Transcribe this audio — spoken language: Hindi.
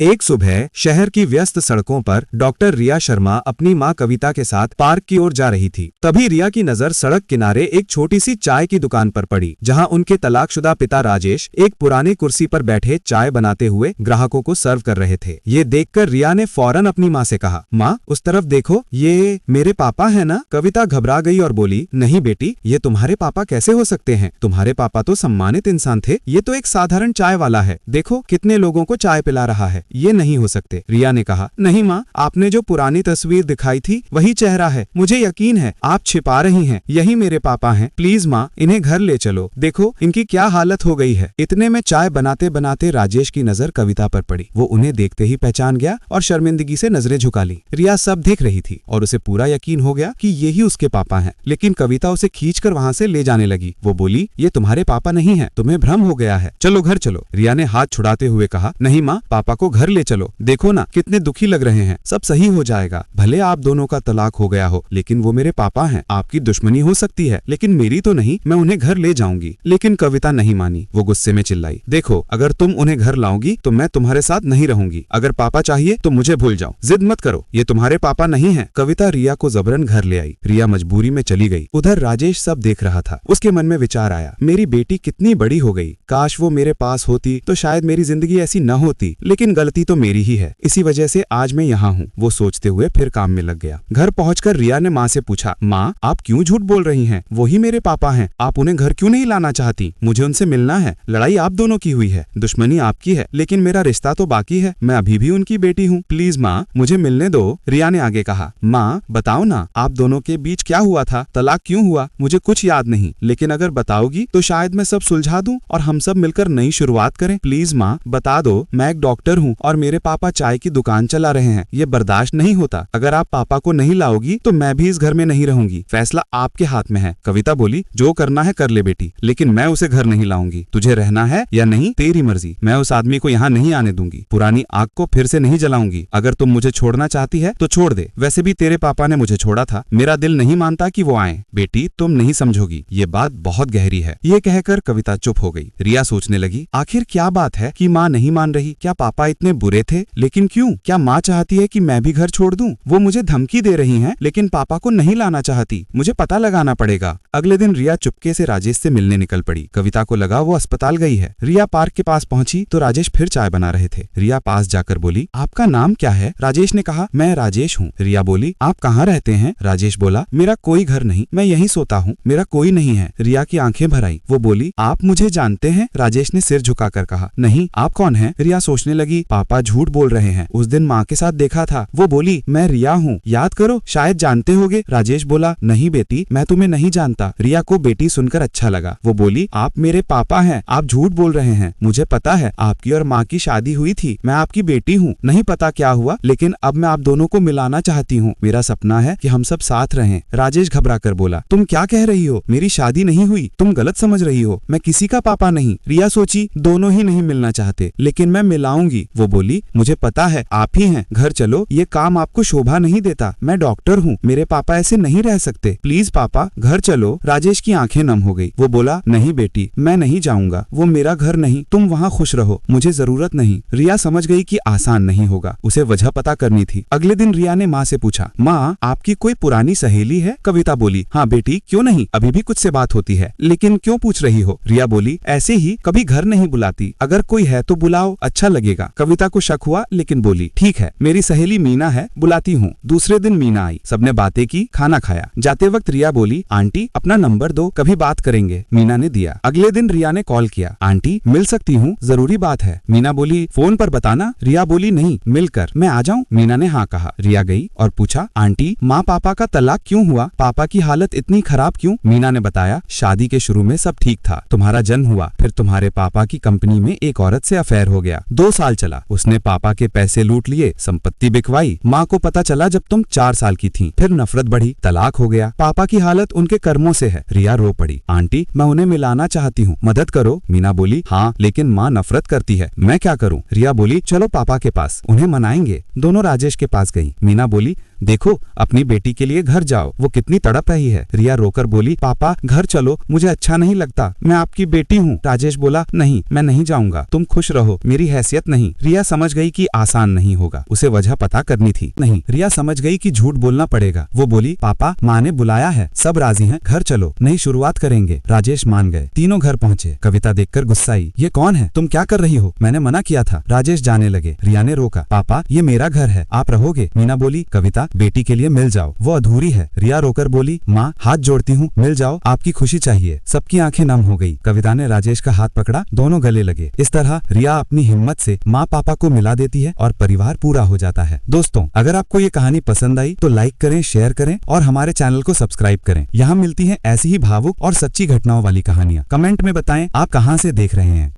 एक सुबह शहर की व्यस्त सड़कों पर डॉक्टर रिया शर्मा अपनी मां कविता के साथ पार्क की ओर जा रही थी। तभी रिया की नजर सड़क किनारे एक छोटी सी चाय की दुकान पर पड़ी, जहां उनके तलाकशुदा पिता राजेश एक पुरानी कुर्सी पर बैठे चाय बनाते हुए ग्राहकों को सर्व कर रहे थे। ये देखकर रिया ने फौरन अपनी मां से कहा, मां उस तरफ देखो, ये मेरे पापा है ना? कविता घबरा गई और बोली, नहीं बेटी, ये तुम्हारे पापा कैसे हो सकते हैं? तुम्हारे पापा तो सम्मानित इंसान थे, ये तो एक साधारण चाय वाला है। देखो कितने लोगों को चाय पिला रहा है, ये नहीं हो सकते। रिया ने कहा, नहीं माँ, आपने जो पुरानी तस्वीर दिखाई थी वही चेहरा है, मुझे यकीन है आप छिपा रही हैं, यही मेरे पापा हैं। प्लीज माँ, इन्हें घर ले चलो, देखो इनकी क्या हालत हो गई है। इतने में चाय बनाते बनाते राजेश की नजर कविता पर पड़ी। वो उन्हें देखते ही पहचान गया और शर्मिंदगी से नजरें झुका ली। रिया सब देख रही थी और उसे पूरा यकीन हो गया कि यही उसके पापा हैं, लेकिन कविता उसे खींचकर वहाँ से ले जाने लगी। वो बोली, ये तुम्हारे पापा नहीं है, तुम्हें भ्रम हो गया है, चलो घर चलो। रिया ने हाथ छुड़ाते हुए कहा, नहीं माँ, पापा को घर ले चलो, देखो ना कितने दुखी लग रहे हैं, सब सही हो जाएगा। भले आप दोनों का तलाक हो गया हो, लेकिन वो मेरे पापा हैं। आपकी दुश्मनी हो सकती है लेकिन मेरी तो नहीं, मैं उन्हें घर ले जाऊंगी। लेकिन कविता नहीं मानी, वो गुस्से में चिल्लाई, देखो अगर तुम उन्हें घर लाओगी तो मैं तुम्हारे साथ नहीं रहूंगी। अगर पापा चाहिए तो मुझे भूल जाओ, जिद मत करो, ये तुम्हारे पापा नहीं है। कविता रिया को जबरन घर ले आई। रिया मजबूरी में चली गई। उधर राजेश सब देख रहा था। उसके मन में विचार आया, मेरी बेटी कितनी बड़ी हो गई, काश वो मेरे पास होती तो शायद मेरी जिंदगी ऐसी न होती, लेकिन गलती तो मेरी ही है, इसी वजह से आज मैं यहाँ हूँ। वो सोचते हुए फिर काम में लग गया। घर पहुंचकर रिया ने माँ से पूछा, माँ आप क्यों झूठ बोल रही हैं? वही मेरे पापा हैं, आप उन्हें घर क्यों नहीं लाना चाहती? मुझे उनसे मिलना है, लड़ाई आप दोनों की हुई है, दुश्मनी आपकी है, लेकिन मेरा रिश्ता तो बाकी है, मैं अभी भी उनकी बेटी हूँ, प्लीज माँ मुझे मिलने दो। रिया ने आगे कहा, माँ बताओ ना, आप दोनों के बीच क्या हुआ था, तलाक क्यों हुआ? मुझे कुछ याद नहीं, लेकिन अगर बताओगी तो शायद मैं सब सुलझा दूं और हम सब मिलकर नई शुरुआत करें। प्लीज माँ बता दो, मैं एक डॉक्टर हूँ और मेरे पापा चाय की दुकान चला रहे हैं, ये बर्दाश्त नहीं होता। अगर आप पापा को नहीं लाओगी तो मैं भी इस घर में नहीं रहूंगी, फैसला आपके हाथ में है। कविता बोली, जो करना है कर ले बेटी, लेकिन मैं उसे घर नहीं लाऊंगी। तुझे रहना है या नहीं तेरी मर्जी, मैं उस आदमी को यहाँ नहीं आने दूंगी, पुरानी आग को फिर से नहीं जलाऊंगी। अगर तुम मुझे छोड़ना चाहती है तो छोड़ दे, वैसे भी तेरे पापा ने मुझे छोड़ा था, मेरा दिल नहीं मानता कि वो आए। बेटी तुम नहीं समझोगी, ये बात बहुत गहरी है। ये कहकर कविता चुप हो गई। रिया सोचने लगी, आखिर क्या बात है कि माँ नहीं मान रही? क्या पापा इतने बुरे थे? लेकिन क्यों? क्या माँ चाहती है कि मैं भी घर छोड़ दूं? वो मुझे धमकी दे रही हैं, लेकिन पापा को नहीं लाना चाहती, मुझे पता लगाना पड़ेगा। अगले दिन रिया चुपके से राजेश से मिलने निकल पड़ी। कविता को लगा वो अस्पताल गई है। रिया पार्क के पास पहुंची तो राजेश फिर चाय बना रहे थे। रिया पास जाकर बोली, आपका नाम क्या है? राजेश ने कहा, मैं राजेश हूँ। रिया बोली, आप कहाँ रहते हैं? राजेश बोला, मेरा कोई घर नहीं, मैं यहीं सोता हूँ, मेरा कोई नहीं है। रिया की आंखें भर आई। वो बोली, आप मुझे जानते हैं? राजेश ने सिर झुकाकर कहा, नहीं, आप कौन हैं? रिया सोचने लगी, पापा झूठ बोल रहे हैं, उस दिन माँ के साथ देखा था। वो बोली, मैं रिया हूँ, याद करो, शायद जानते होगे। राजेश बोला, नहीं बेटी, मैं तुम्हें नहीं जानता। रिया को बेटी सुनकर अच्छा लगा। वो बोली, आप मेरे पापा हैं, आप झूठ बोल रहे हैं, मुझे पता है आपकी और माँ की शादी हुई थी, मैं आपकी बेटी हूँ। नहीं पता क्या हुआ, लेकिन अब मैं आप दोनों को मिलाना चाहती हूँ, मेरा सपना है कि हम सब साथ रहें। राजेश घबरा कर बोला, तुम क्या कह रही हो? मेरी शादी नहीं हुई, तुम गलत समझ रही हो, मैं किसी का पापा नहीं। रिया सोची, दोनों ही नहीं मिलना चाहते, लेकिन मैं मिलाऊंगी। वो बोली, मुझे पता है आप ही हैं, घर चलो, ये काम आपको शोभा नहीं देता, मैं डॉक्टर हूँ, मेरे पापा ऐसे नहीं रह सकते, प्लीज पापा घर चलो। राजेश की आंखें नम हो गई। वो बोला, नहीं बेटी, मैं नहीं जाऊंगा, वो मेरा घर नहीं, तुम वहाँ खुश रहो, मुझे जरूरत नहीं। रिया समझ गई कि आसान नहीं होगा, उसे वजह पता करनी थी। अगले दिन रिया ने माँ से पूछा, माँ आपकी कोई पुरानी सहेली है? कविता बोली, हाँ बेटी, क्यों नहीं, अभी भी कुछ से बात होती है, लेकिन क्यों पूछ रही हो? रिया बोली, ऐसे ही, कभी घर नहीं बुलाती, अगर कोई है तो बुलाओ, अच्छा लगेगा। कविता को शक हुआ, लेकिन बोली, ठीक है, मेरी सहेली मीना है, बुलाती हूँ। दूसरे दिन मीना आई, सबने बातें की, खाना खाया। जाते वक्त रिया बोली, आंटी अपना नंबर दो, कभी बात करेंगे। मीना ने दिया। अगले दिन रिया ने कॉल किया, आंटी मिल सकती हूँ, जरूरी बात है। मीना बोली, फोन पर बताना। रिया बोली, नहीं, मिलकर, मैं आ जाऊँ? मीना ने हाँ कहा। रिया गई और पूछा, आंटी माँ पापा का तलाक क्यों हुआ? पापा की हालत इतनी खराब क्यों? मीना ने बताया, शादी के शुरू में सब ठीक था, तुम्हारा जन्म हुआ, फिर तुम्हारे पापा की कंपनी में एक औरत से अफेयर हो गया, 2 साल चला, उसने पापा के पैसे लूट लिए, संपत्ति बिकवाई, माँ को पता चला जब तुम 4 साल की थी, फिर नफरत बढ़ी, तलाक हो गया, पापा की हालत उनके कर्मों से है। रिया रो पड़ी, आंटी मैं उन्हें मिलाना चाहती हूँ, मदद करो। मीना बोली, हाँ लेकिन माँ नफरत करती है, मैं क्या करूँ? रिया बोली, चलो पापा के पास, उन्हें मनाएंगे। दोनों राजेश के पास गई। मीना बोली, देखो अपनी बेटी के लिए घर जाओ, वो कितनी तड़प रही है। रिया रोकर बोली, पापा घर चलो, मुझे अच्छा नहीं लगता, मैं आपकी बेटी हूँ। राजेश बोला, नहीं मैं नहीं जाऊंगा, तुम खुश रहो, मेरी हैसियत नहीं। रिया समझ गई कि आसान नहीं होगा, उसे वजह पता करनी थी। नहीं, रिया समझ गई कि झूठ बोलना पड़ेगा। वो बोली, पापा माँ ने बुलाया है, सब राजी हैं, घर चलो, नई शुरुआत करेंगे। राजेश मान गए। तीनों घर पहुँचे। कविता देखकर गुस्साई, ये कौन है, तुम क्या कर रही हो, मैंने मना किया था। राजेश जाने लगे। रिया ने रोका, पापा ये मेरा घर है, आप रहोगे। मीना बोली, कविता बेटी के लिए मिल जाओ, वो अधूरी है। रिया रोकर बोली, माँ हाथ जोड़ती हूँ, मिल जाओ, आपकी खुशी चाहिए। सबकी आंखें नम हो गई। कविता ने राजेश का हाथ पकड़ा, दोनों गले लगे। इस तरह रिया अपनी हिम्मत से माँ पापा को मिला देती है और परिवार पूरा हो जाता है। दोस्तों अगर आपको ये कहानी पसंद आई तो लाइक करें, शेयर करें और हमारे चैनल को सब्सक्राइब करें। यहाँ मिलती हैं ऐसी ही भावुक और सच्ची घटनाओं वाली कहानियाँ। कमेंट में बताएं आप कहाँ से देख रहे हैं।